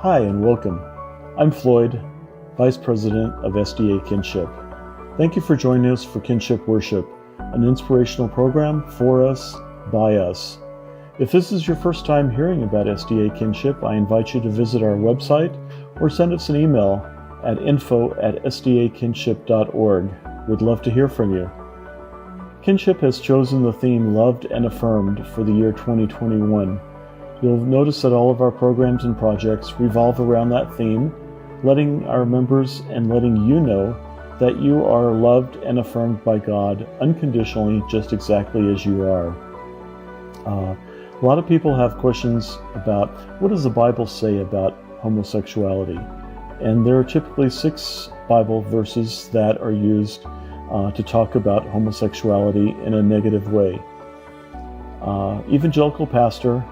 Hi and welcome. I'm Floyd, Vice President of SDA Kinship. Thank you for joining us for Kinship Worship, an inspirational program for us, by us. If this is your first time hearing about SDA Kinship, I invite you to visit our website or send us an email at info@sdakinship.org. We'd love to hear from you. Kinship has chosen the theme Loved and Affirmed for the year 2021. You'll notice that all of our programs and projects revolve around that theme, letting our members and letting you know that you are loved and affirmed by God unconditionally, just exactly as you are. A lot of people have questions about what does the Bible say about homosexuality? And there are typically 6 Bible verses that are used to talk about homosexuality in a negative way. Evangelical pastor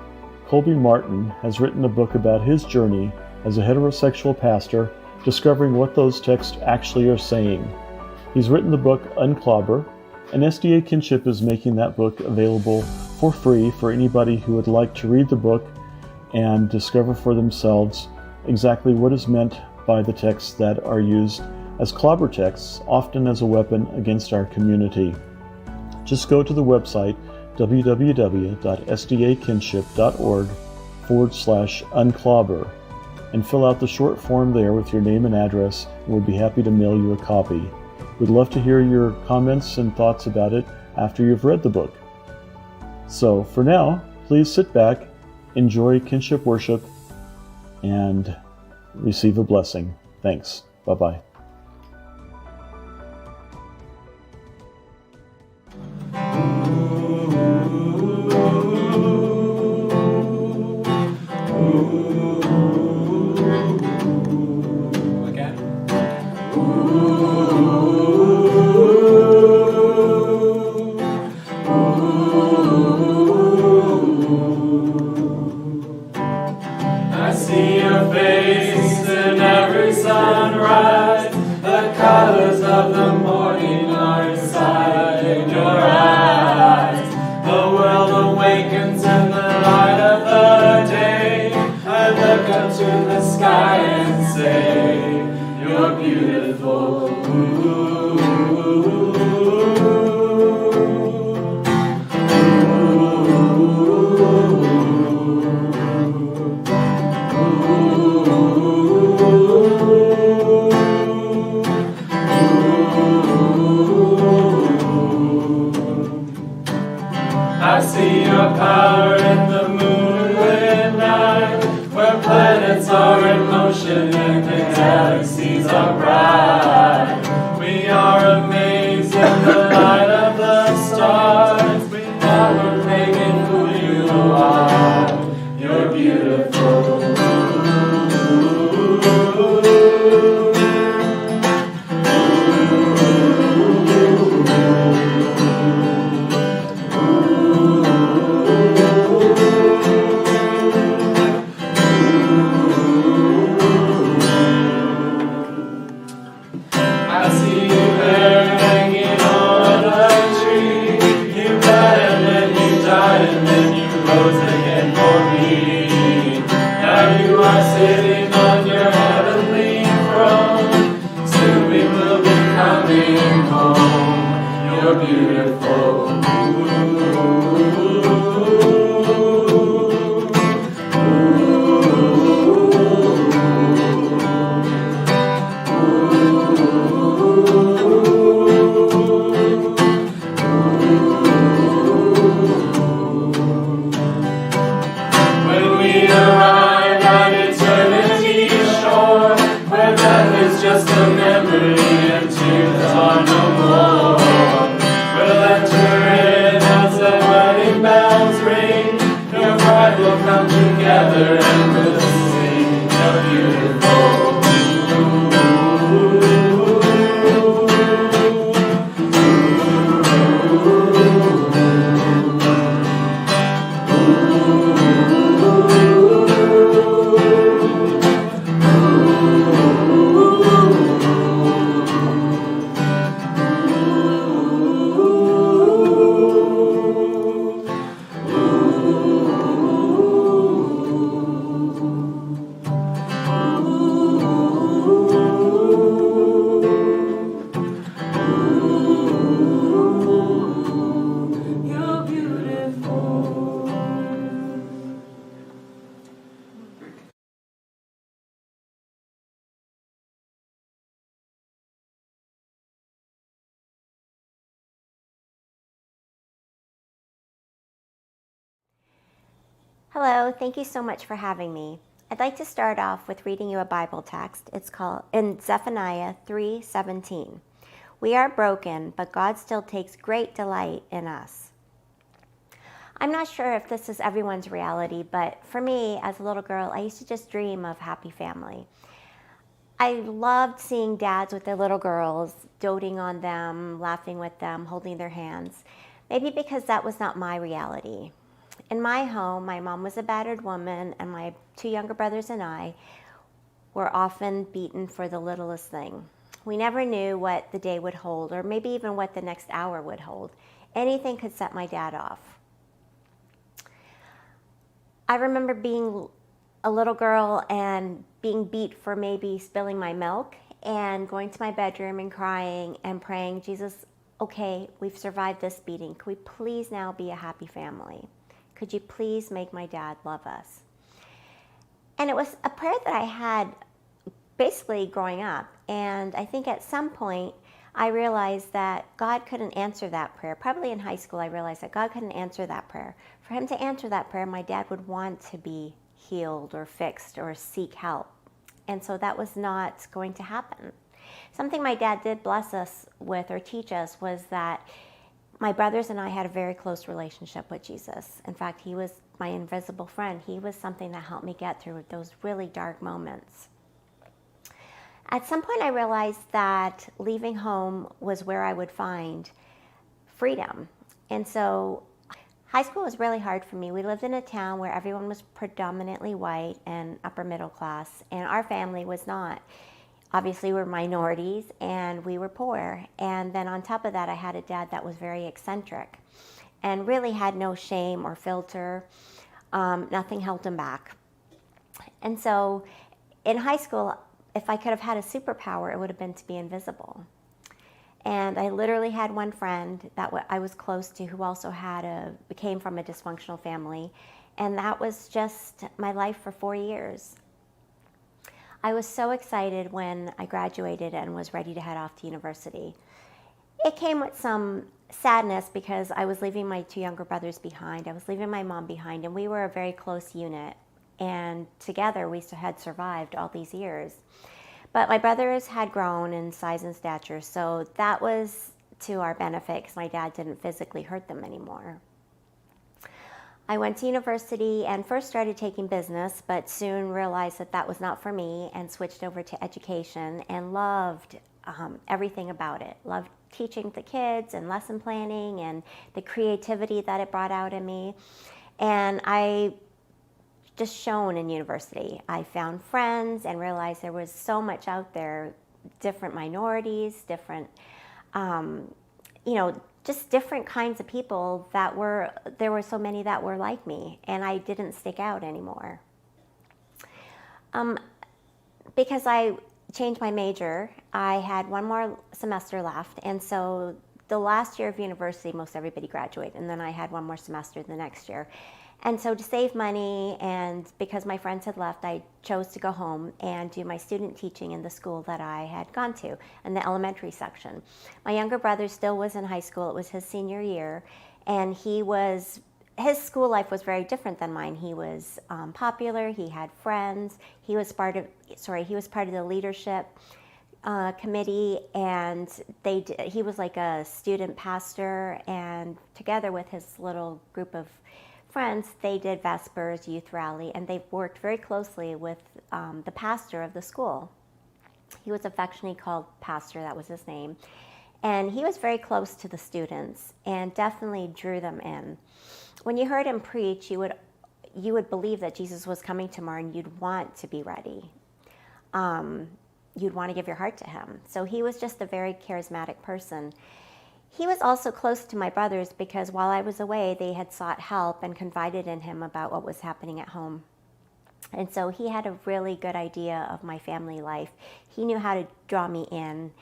Colby Martin has written a book about his journey as a heterosexual pastor, discovering what those texts actually are saying. He's written the book Unclobber, and SDA Kinship is making that book available for free for anybody who would like to read the book and discover for themselves exactly what is meant by the texts that are used as clobber texts, often as a weapon against our community. Just go to the website www.sdakinship.org/unclobber and fill out the short form there with your name and address, and we'll be happy to mail you a copy. We'd love to hear your comments and thoughts about it after you've read the book. So for now, please sit back, enjoy Kinship Worship, and receive a blessing. Thanks. Bye-bye. I see your face in every sunrise. The colors of the morning are inside your eyes. The world awakens in the light of the day. I look up to the sky and say, you're beautiful. I see your power in the moonlit night, where planets are in motion and the galaxies are bright. We are amazed in the light of the stars. We are making who you are. You're beautiful. Sitting on your heavenly throne, soon we will be coming home. You're beautiful. When we arrive at eternity's shore, where death is just a memory and tears are no more, we'll enter in as the wedding bells ring. Your bride will come together and we'll sing. You're beautiful. Hello, thank you so much for having me. I'd like to start off with reading you a Bible text. It's called in Zephaniah 3:17. We are broken, but God still takes great delight in us. I'm not sure if this is everyone's reality, but for me, as a little girl, I used to just dream of happy family. I loved seeing dads with their little girls, doting on them, laughing with them, holding their hands. Maybe because that was not my reality. In my home, my mom was a battered woman, and my two younger brothers and I were often beaten for the littlest thing. We never knew what the day would hold, or maybe even what the next hour would hold. Anything could set my dad off. I remember being a little girl and being beat for maybe spilling my milk, and going to my bedroom and crying and praying, Jesus, okay, we've survived this beating. Could we please now be a happy family? Could you please make my dad love us? And it was a prayer that I had basically growing up. And I think at some point I realized that God couldn't answer that prayer. Probably in high school I realized that God couldn't answer that prayer. For him to answer that prayer, my dad would want to be healed or fixed or seek help. And so that was not going to happen. Something my dad did bless us with or teach us was that my brothers and I had a very close relationship with Jesus. In fact, he was my invisible friend. He was something that helped me get through those really dark moments. At some point, I realized that leaving home was where I would find freedom. And so high school was really hard for me. We lived in a town where everyone was predominantly white and upper middle class, and our family was not. Obviously, we're minorities and we were poor. And then on top of that, I had a dad that was very eccentric and really had no shame or filter. Nothing held him back. And so in high school, if I could have had a superpower, it would have been to be invisible. And I literally had one friend that I was close to who also came from a dysfunctional family. And that was just my life for 4 years. I was so excited when I graduated and was ready to head off to university. It came with some sadness because I was leaving my two younger brothers behind. I was leaving my mom behind, and we were a very close unit. And together we had survived all these years. But my brothers had grown in size and stature, so that was to our benefit because my dad didn't physically hurt them anymore. I went to university and first started taking business, but soon realized that that was not for me and switched over to education and loved everything about it. Loved teaching the kids and lesson planning and the creativity that it brought out in me. And I just shone in university. I found friends and realized there was so much out there, different minorities, different, just different kinds of people there were so many that were like me, and I didn't stick out anymore. Because I changed my major, I had one more semester left, and so the last year of university, most everybody graduated, and then I had one more semester the next year. And so to save money, and because my friends had left, I chose to go home and do my student teaching in the school that I had gone to, in the elementary section. My younger brother still was in high school. It was his senior year, and his school life was very different than mine. He was popular. He had friends. He was part of the leadership committee, and he was like a student pastor, and together with his little group of friends, they did Vespers, youth rally, and they worked very closely with the pastor of the school. He was affectionately called Pastor, that was his name. And he was very close to the students and definitely drew them in. When you heard him preach, you would believe that Jesus was coming tomorrow, and you'd want to be ready. You'd want to give your heart to him. So he was just a very charismatic person. He was also close to my brothers because while I was away, they had sought help and confided in him about what was happening at home. And so he had a really good idea of my family life. He knew how to draw me in.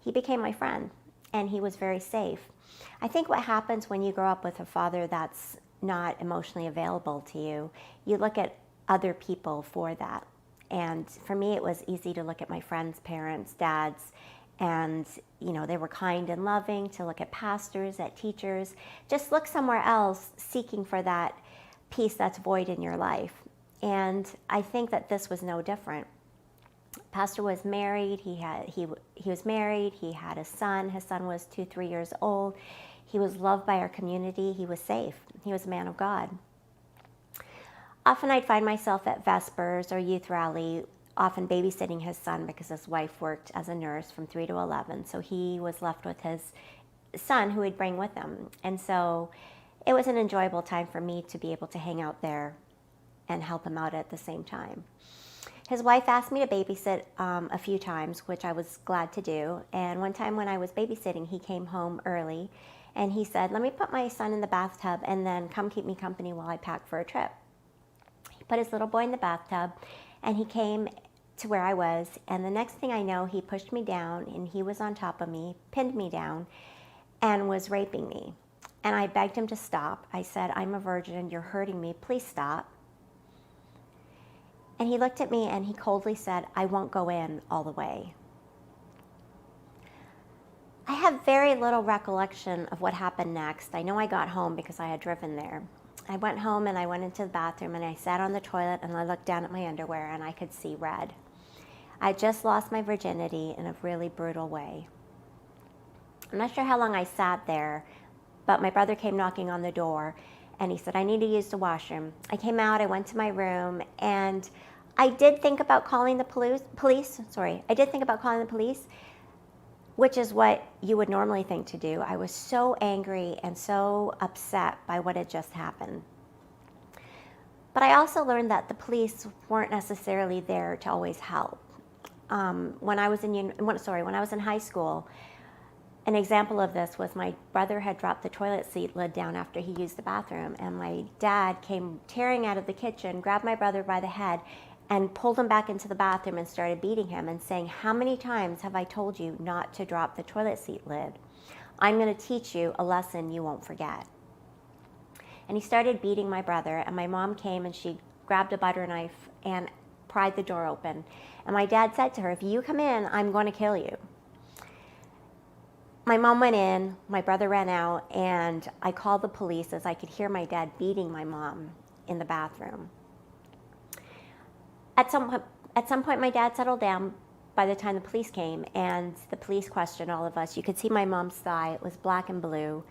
He became my friend, and he was very safe. I think what happens when you grow up with a father that's not emotionally available to you, you look at other people for that. And for me, it was easy to look at my friends' parents, dads, and they were kind and loving, to look at pastors, at teachers, just look somewhere else seeking for that peace that's void in your life. And I think that this was no different. Pastor was married. He was married. He had a son. His son was 3 years old. He was loved by our community. He was safe. He was a man of God. Often I'd find myself at Vespers or youth rally, often babysitting his son because his wife worked as a nurse from 3 to 11. So he was left with his son who he'd bring with him. And so it was an enjoyable time for me to be able to hang out there and help him out at the same time. His wife asked me to babysit a few times, which I was glad to do. And one time when I was babysitting, he came home early and he said, "Let me put my son in the bathtub and then come keep me company while I pack for a trip." He put his little boy in the bathtub and he came to where I was. And the next thing I know, he pushed me down and he was on top of me, pinned me down, and was raping me. And I begged him to stop. I said, "I'm a virgin, you're hurting me, please stop." And he looked at me and he coldly said, "I won't go in all the way." I have very little recollection of what happened next. I know I got home because I had driven there. I went home and I went into the bathroom and I sat on the toilet and I looked down at my underwear and I could see red. I just lost my virginity in a really brutal way. I'm not sure how long I sat there, but my brother came knocking on the door and he said, "I need to use the washroom." I came out, I went to my room, and I did think about calling the police. I did think about calling the police, which is what you would normally think to do. I was so angry and so upset by what had just happened. But I also learned that the police weren't necessarily there to always help. When I was in high school, an example of this was my brother had dropped the toilet seat lid down after he used the bathroom, and my dad came tearing out of the kitchen, grabbed my brother by the head, and pulled him back into the bathroom and started beating him and saying, "How many times have I told you not to drop the toilet seat lid? I'm going to teach you a lesson you won't forget." And he started beating my brother, and my mom came and she grabbed a butter knife and pried the door open. And my dad said to her, "If you come in, I'm going to kill you." My mom went in, my brother ran out, and I called the police as I could hear my dad beating my mom in the bathroom. At some point, my dad settled down by the time the police came, and the police questioned all of us. You could see my mom's thigh. It was black and blue.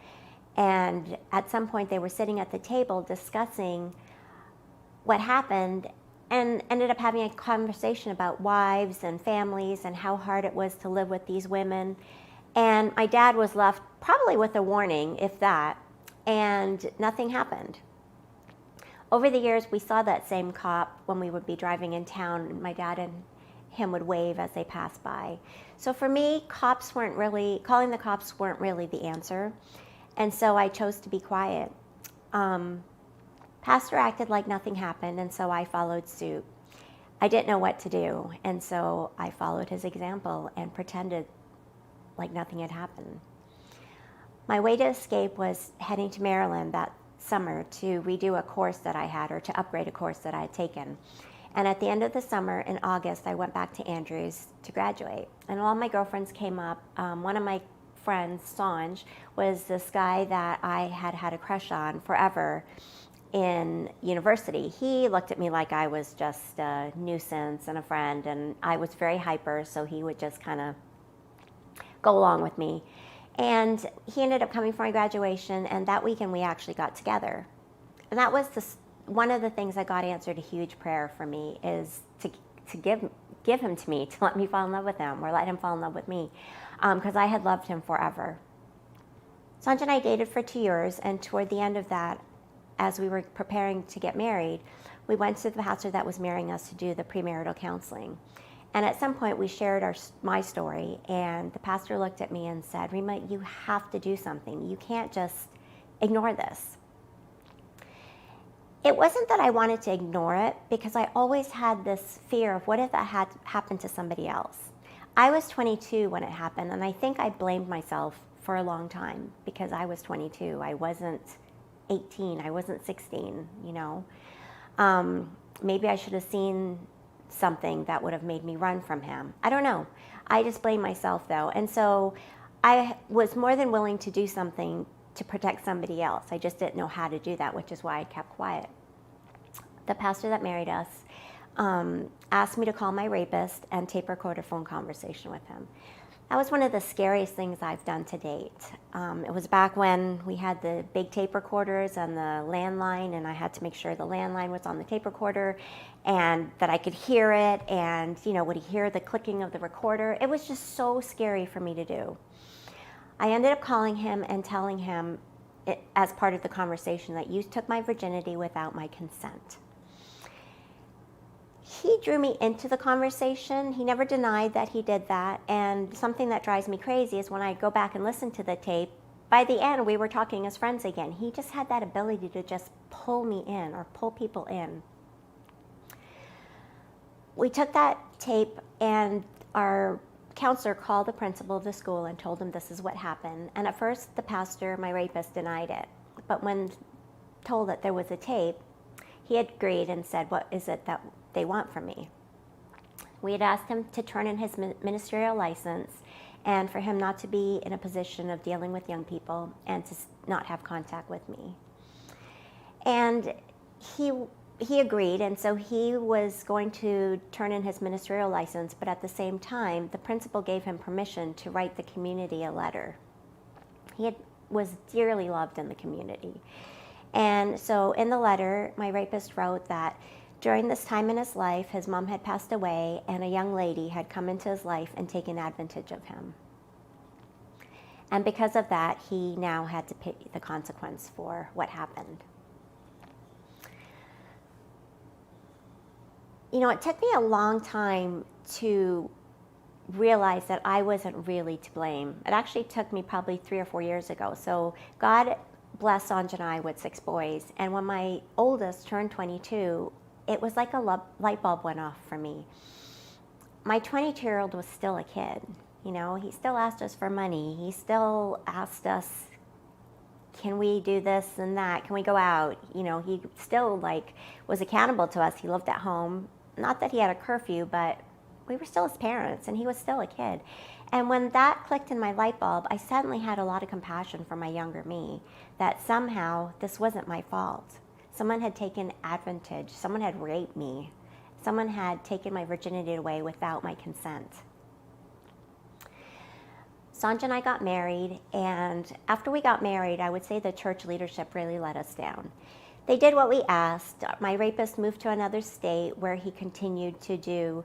And at some point, they were sitting at the table discussing what happened and ended up having a conversation about wives and families and how hard it was to live with these women. And my dad was left probably with a warning, if that, and nothing happened. Over the years, we saw that same cop when we would be driving in town. My dad and him would wave as they passed by. So for me, calling the cops weren't really the answer. And so I chose to be quiet. Pastor acted like nothing happened, and so I followed suit. I didn't know what to do, and so I followed his example and pretended like nothing had happened. My way to escape was heading to Maryland that summer to redo a course that I had, or to upgrade a course that I had taken. And at the end of the summer, in August, I went back to Andrews to graduate. And all my girlfriends came up. One of my friends, Sanj, was this guy that I had had a crush on forever in university. He looked at me like I was just a nuisance and a friend, and I was very hyper, so he would just kind of go along with me. And he ended up coming for my graduation, and that weekend we actually got together. And that was one of the things that God answered a huge prayer for me, is to give him to me, to let me fall in love with him, or let him fall in love with me, because I had loved him forever. Sanj and I dated for 2 years, and toward the end of that, as we were preparing to get married, we went to the pastor that was marrying us to do the premarital counseling. And at some point, we shared my story, and the pastor looked at me and said, "Rima, you have to do something. You can't just ignore this." It wasn't that I wanted to ignore it, because I always had this fear of what if that had happened to somebody else. I was 22 when it happened, and I think I blamed myself for a long time because I was 22. I wasn't 18. I wasn't 16, you know. Maybe I should have seen something that would have made me run from him. I don't know. I just blamed myself, though. And so I was more than willing to do something to protect somebody else. I just didn't know how to do that, which is why I kept quiet. the pastor that married us, asked me to call my rapist and tape record a phone conversation with him. That was one of the scariest things I've done to date. It was back when we had the big tape recorders and the landline, and I had to make sure the landline was on the tape recorder and that I could hear it, and would he hear the clicking of the recorder? It was just so scary for me to do. I ended up calling him and telling him, as part of the conversation, that you took my virginity without my consent. He drew me into the conversation. He never denied that he did that. And something that drives me crazy is when I go back and listen to the tape, by the end, we were talking as friends again. He just had that ability to just pull me in or pull people in. We took that tape, and our counselor called the principal of the school and told him this is what happened. And at first, the pastor, my rapist, denied it. But when told that there was a tape, he agreed and said, what is it that they want from me? We had asked him to turn in his ministerial license and for him not to be in a position of dealing with young people and to not have contact with me. And he agreed, and so he was going to turn in his ministerial license, but at the same time, the principal gave him permission to write the community a letter. He was dearly loved in the community. And so in the letter, my rapist wrote that during this time in his life, his mom had passed away and a young lady had come into his life and taken advantage of him. And because of that, he now had to pay the consequence for what happened. It took me a long time to realize that I wasn't really to blame. It actually took me probably 3 or 4 years ago. So God blessed Sanja and I with 6 boys. And when my oldest turned 22, it was like a light bulb went off for me. My 22-year-old was still a kid. He still asked us for money. He still asked us, can we do this and that? Can we go out? He still was accountable to us. He lived at home. Not that he had a curfew, but we were still his parents, and he was still a kid. And when that clicked in my light bulb, I suddenly had a lot of compassion for my younger me, that somehow this wasn't my fault. Someone had taken advantage. Someone had raped me. Someone had taken my virginity away without my consent. Sanja and I got married, and after we got married, I would say the church leadership really let us down. They did what we asked. My rapist moved to another state where he continued to do,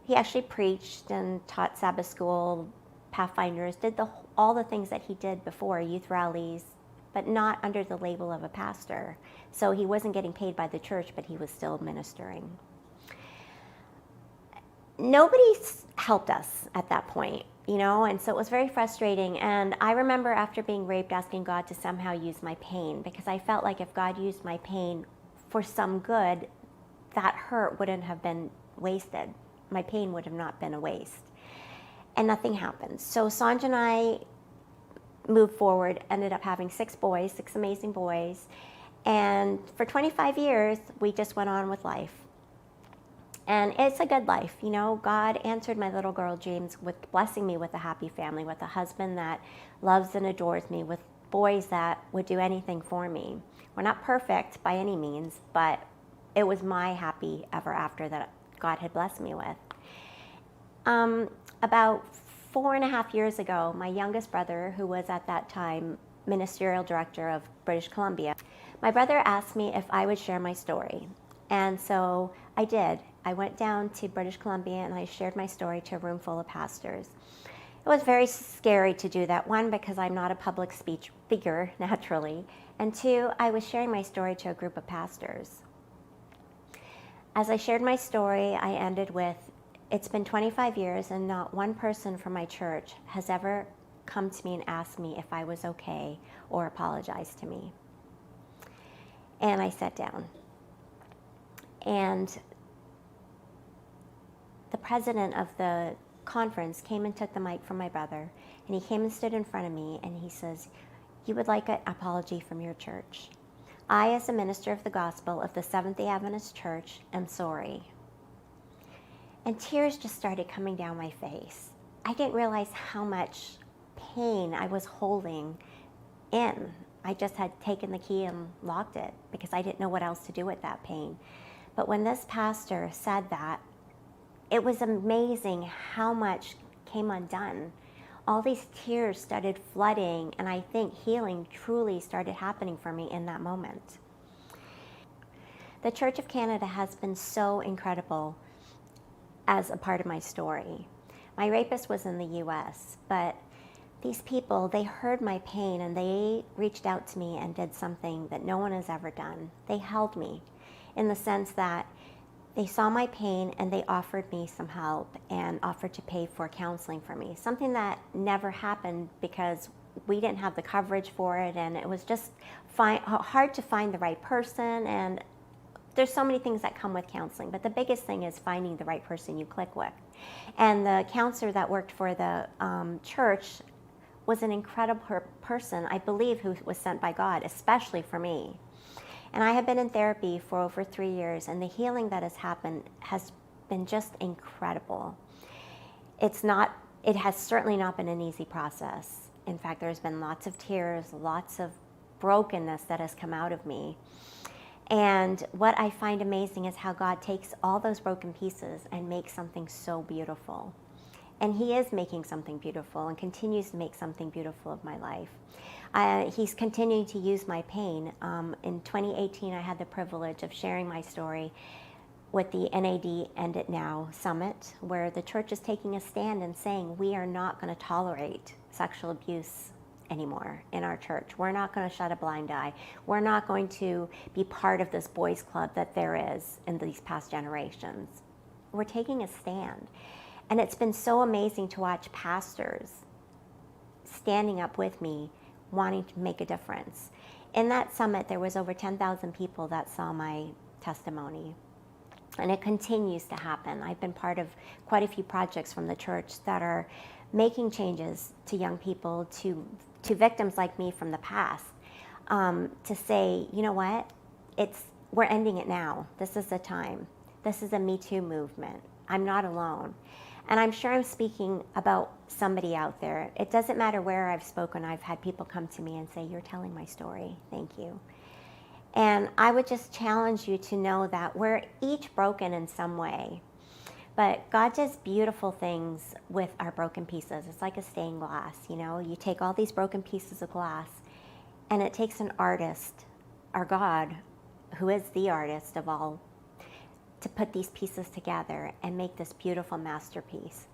he actually preached and taught Sabbath school, Pathfinders, did all the things that he did before, youth rallies, but not under the label of a pastor. So he wasn't getting paid by the church, but he was still ministering. Nobody helped us at that point, and so it was very frustrating. And I remember after being raped asking God to somehow use my pain, because I felt like if God used my pain for some good, that hurt wouldn't have been wasted. My pain would have not been a waste. And nothing happened. So Sanja and I moved forward, ended up having 6 boys, 6 amazing boys. And for 25 years, we just went on with life. And it's a good life. God answered my little girl dreams with blessing me with a happy family, with a husband that loves and adores me, with boys that would do anything for me. We're not perfect by any means, but it was my happy ever after that God had blessed me with. About 4.5 years ago, my youngest brother, who was at that time ministerial director of British Columbia, my brother asked me if I would share my story. And so I did. I went down to British Columbia and I shared my story to a room full of pastors. It was very scary to do that. 1, because I'm not a public speech figure, naturally. And 2, I was sharing my story to a group of pastors. As I shared my story, I ended with, it's been 25 years and not one person from my church has ever come to me and asked me if I was okay or apologized to me. And I sat down. And the president of the conference came and took the mic from my brother, and he came and stood in front of me, and he says, "You would like an apology from your church. I, as a minister of the gospel of the Seventh-day Adventist Church, am sorry." And tears just started coming down my face. I didn't realize how much pain I was holding in. I just had taken the key and locked it because I didn't know what else to do with that pain. But when this pastor said that, it was amazing how much came undone. All these tears started flooding, and I think healing truly started happening for me in that moment. The Church of Canada has been so incredible as a part of my story. My rapist was in the US, but these people, they heard my pain and they reached out to me and did something that no one has ever done. They held me in the sense that they saw my pain and they offered me some help and offered to pay for counseling for me, something that never happened because we didn't have the coverage for it, and it was just hard to find the right person. And there's so many things that come with counseling, but the biggest thing is finding the right person you click with. And the counselor that worked for the church was an incredible person, I believe, who was sent by God, especially for me. And I have been in therapy for over 3 years, and the healing that has happened has been just incredible. It has certainly not been an easy process. In fact, there's been lots of tears, lots of brokenness that has come out of me. And what I find amazing is how God takes all those broken pieces and makes something so beautiful. And He is making something beautiful and continues to make something beautiful of my life. He's continuing to use my pain. In 2018, I had the privilege of sharing my story with the NAD End It Now Summit, where the church is taking a stand and saying we are not going to tolerate sexual abuse anymore in our church. We're not going to shut a blind eye. We're not going to be part of this boys' club that there is in these past generations. We're taking a stand. And it's been so amazing to watch pastors standing up with me, wanting to make a difference. In that summit, there was over 10,000 people that saw my testimony. And it continues to happen. I've been part of quite a few projects from the church that are making changes to young people, to victims like me from the past, to say, you know what, we're ending it now. This is the time. This is a Me Too movement. I'm not alone. And I'm sure I'm speaking about somebody out there. It doesn't matter where I've spoken. I've had people come to me and say, you're telling my story. Thank you. And I would just challenge you to know that we're each broken in some way. But God does beautiful things with our broken pieces. It's like a stained glass, you know. You take all these broken pieces of glass, and it takes an artist, our God, who is the artist of all, to put these pieces together and make this beautiful masterpiece.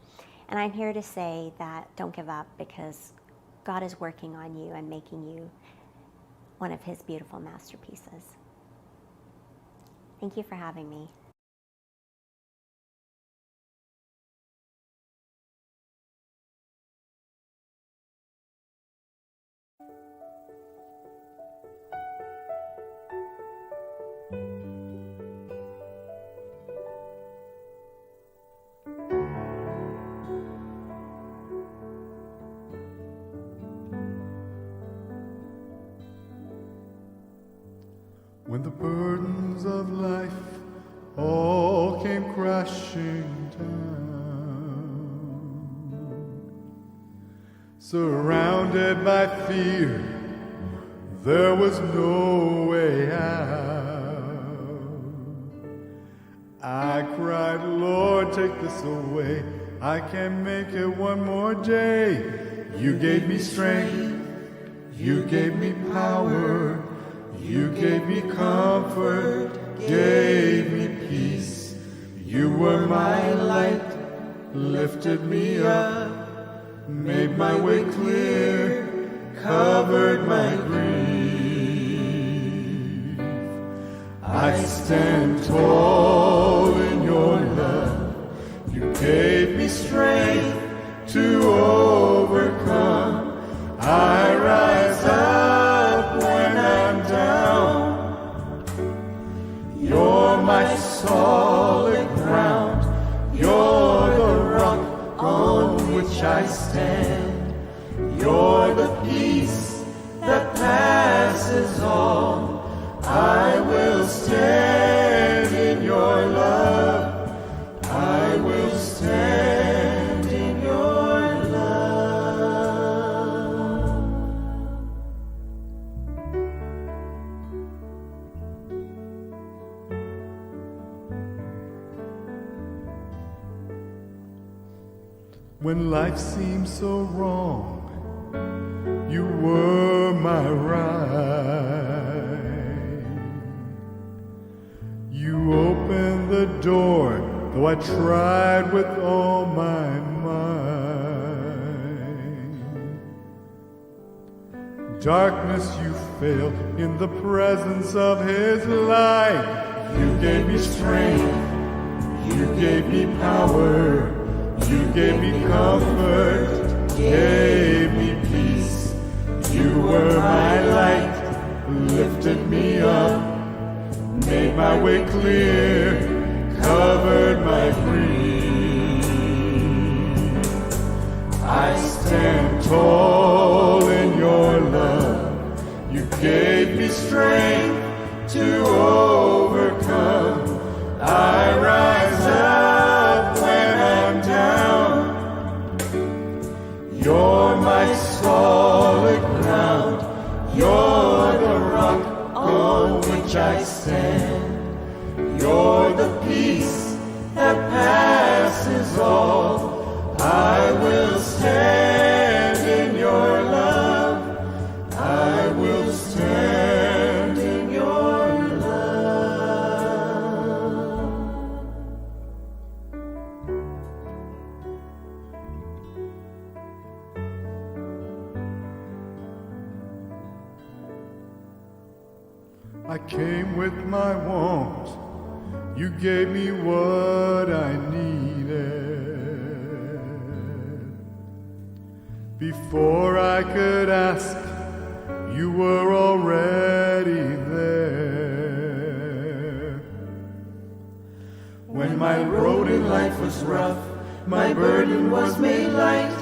And I'm here to say that don't give up, because God is working on you and making you one of His beautiful masterpieces. Thank you for having me. When the burdens of life all came crashing down, surrounded by fear, there was no way out. I cried, Lord, take this away. I can't make it one more day. You gave me strength. You gave me power. You gave me comfort, gave me peace. You were my light, lifted me up, made my way clear, covered my grief. I stand tall in your love. You gave me strength to overcome. I rise up when I'm down. You're my solid ground. You're the rock on which I stand. You're the peace that passes all. I will stand in your love. I will stand in your love. When life seemed so wrong, you were my right. You opened the door, though I tried with all my might. Darkness, you failed in the presence of His light. You gave me strength, you gave me power, you gave me comfort, gave me peace. You were my light, lifted me up, made my way clear, covered my grief. I stand tall in your love. You gave me strength to overcome. I rise up when I'm down. You're my solid ground. You're the rock on which I stand. You're the peace that passes all. I will stand in your love. I will stand in your love. I came with my wants. You gave me what I needed. Before I could ask, you were already there. When my road in life was rough, my burden was made light.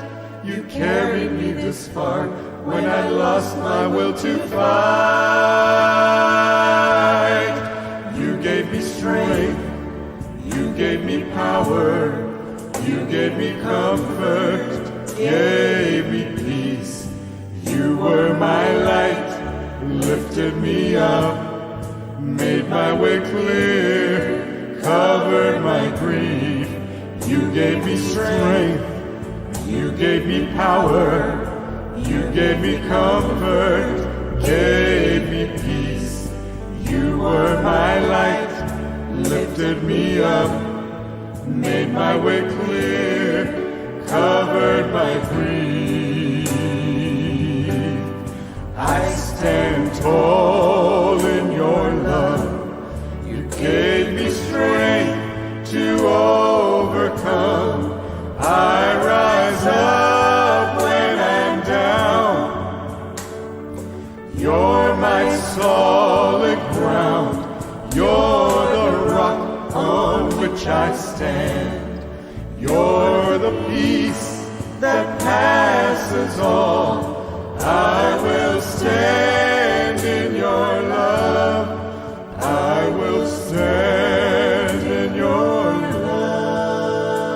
You carried me this far when I lost my will to fight. You gave me strength, you gave me power, you gave me comfort, gave me peace. You were my light, lifted me up, made my way clear, covered my grief. You gave me strength, you gave me power, you gave me comfort, gave me peace. You were my light, lifted me up, made my way clear, covered my grief. I stand tall in your love. You gave me strength to overcome. I rise up when I'm down. You're my solid ground. You're the rock on which I stand. You're the peace that passes all. I will stand in your love. I will stand in your love.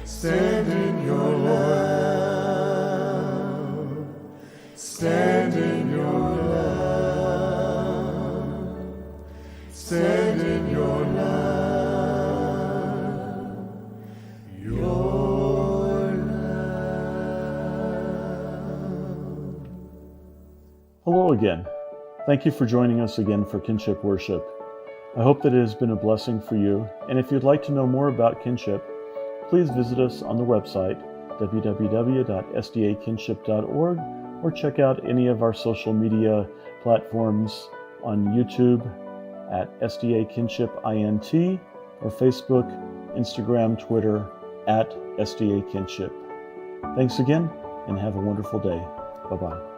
Stand in your love. Stand in your love. Stand in your love. Hello again. Thank you for joining us again for Kinship Worship. I hope that it has been a blessing for you, and if you'd like to know more about Kinship, please visit us on the website www.sdakinship.org or check out any of our social media platforms on YouTube at SDA Kinship INT or Facebook, Instagram, Twitter at SDA Kinship. Thanks again and have a wonderful day. Bye-bye.